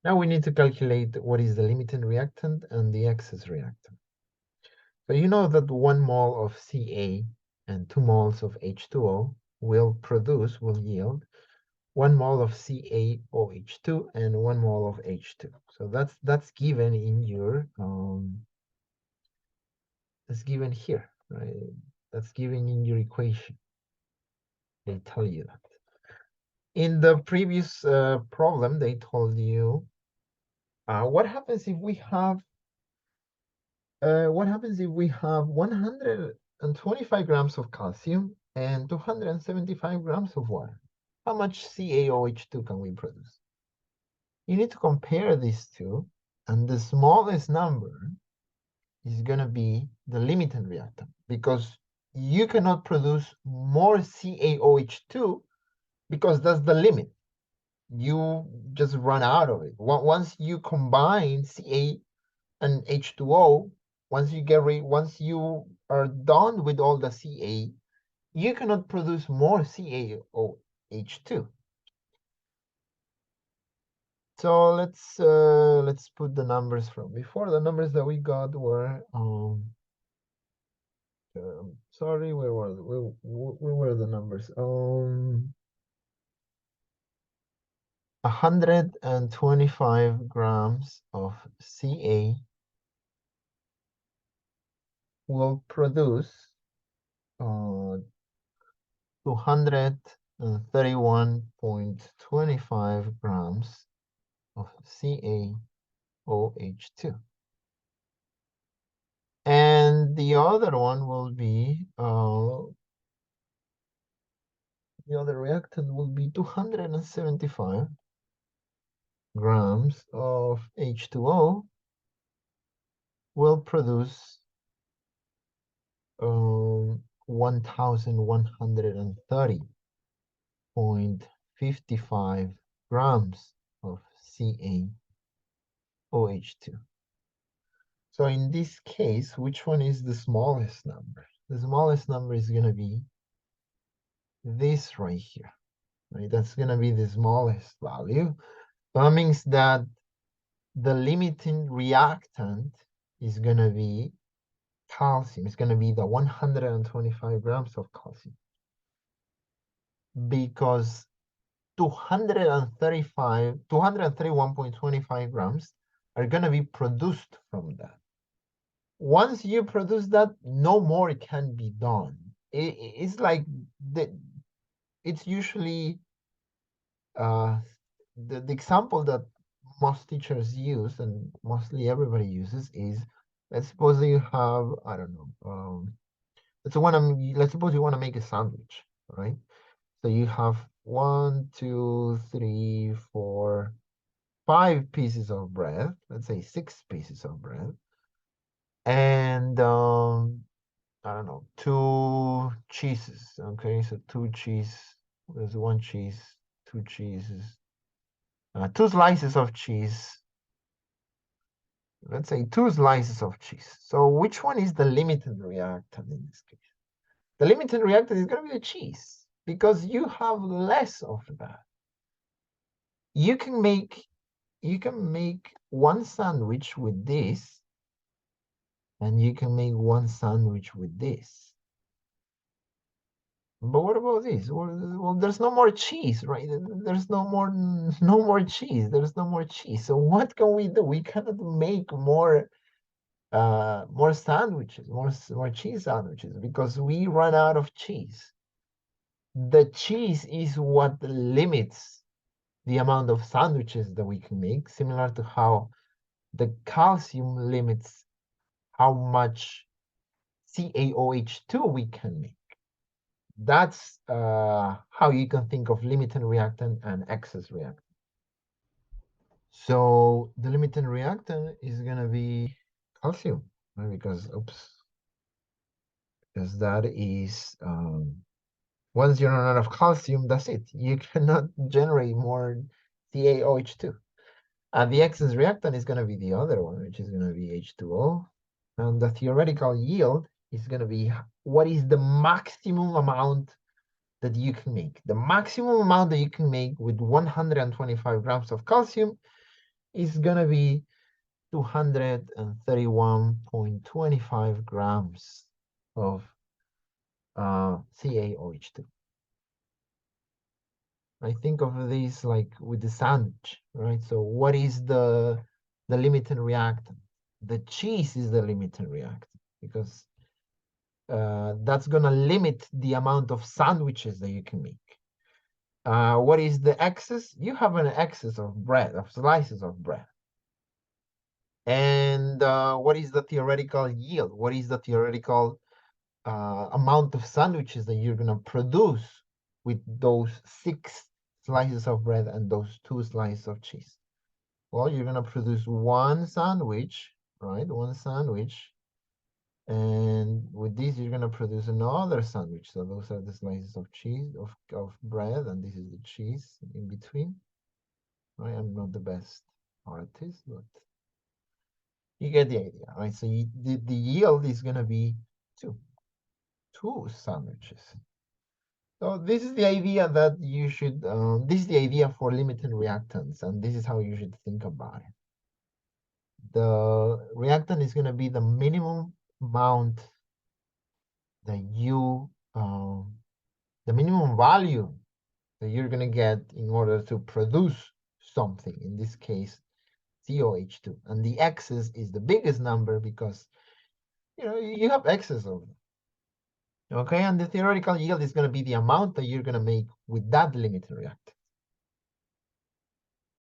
Now we need to calculate what is the limiting reactant and the excess reactant. So you know that 1 mole of Ca and 2 moles of H2O will yield 1 mole of CaOH2 and 1 mole of H2. So that's given in your that's given here, right? That's given in your equation. They tell you that. In the previous problem, they told you what happens if we have 125 grams of calcium and 275 grams of water? How much CaOH2 can we produce? You need to compare these two, and the smallest number is going to be the limiting reactant, because you cannot produce more CaOH2 because that's the limit. You just run out of it. Once you combine Ca and H2O, once you are done with all the Ca, you cannot produce more CaOH2. So let's put the numbers from before. The numbers that we got were sorry, where were the numbers? 125 grams of Ca will produce 231.25 grams of CaOH2. And the other one will be, the other reactant will be 275 grams of H2O will produce 1,130.55 grams of CaOH2. So in this case, which one is the smallest number? The smallest number is going to be this right here, right? That's going to be the smallest value. That means that the limiting reactant is going to be calcium. It's going to be the 125 grams of calcium, because 231.25 grams are going to be produced from that. Once you produce that, no more can be done. It's like it's usually the example that most teachers use and mostly everybody uses is, let's suppose you have, I don't know, let's suppose you want to make a sandwich, right? So you have 1, 2, 3, 4, 5 pieces of bread, let's say 6 pieces of bread, and I don't know, 2 cheeses. Okay, so 2 cheese, there's 1 cheese, 2 cheeses, 2 slices of cheese. Let's say 2 slices of cheese. So which one is the limiting reactant in this case? The limiting reactant is going to be the cheese, because you have less of that. You can make one sandwich with this, and you can make one sandwich with this. But what about this? Well, there's no more cheese, right? There's no more cheese. There's no more cheese. So what can we do? We cannot make more sandwiches, more cheese sandwiches, because we run out of cheese. The cheese is what limits the amount of sandwiches that we can make, similar to how the calcium limits how much CaOH2 we can make. That's how you can think of limiting reactant and excess reactant. So the limiting reactant is going to be calcium, right? Because that is, once you run out of calcium, that's it. You cannot generate more CaOH2. And the excess reactant is going to be the other one, which is going to be H2O. And the theoretical yield is going to be what is the maximum amount that you can make. The maximum amount that you can make with 125 grams of calcium is gonna be 231.25 grams of CaOH2. I think of this like with the sandwich, right? So what is the limiting reactant? The cheese is the limiting reactant because that's gonna limit the amount of sandwiches that you can make. What is the excess? You have an excess of bread, of slices of bread. And what is the theoretical yield? What is the theoretical amount of sandwiches that you're gonna produce with those 6 slices of bread and those 2 slices of cheese? Well, you're gonna produce one sandwich, right? One sandwich. And with this, you're gonna produce another sandwich. So those are the slices of cheese, of bread, and this is the cheese in between. Right? I'm not the best artist, but you get the idea, right? So the yield is gonna be two sandwiches. So this is the idea that you should, this is the idea for limiting reactants, and this is how you should think about it. The reactant is gonna be the minimum amount that you, the minimum value that you're gonna get in order to produce something, in this case, COH2. And the excess is the biggest number because you have excess of them. Okay, and the theoretical yield is going to be the amount that you're going to make with that limiting reactant.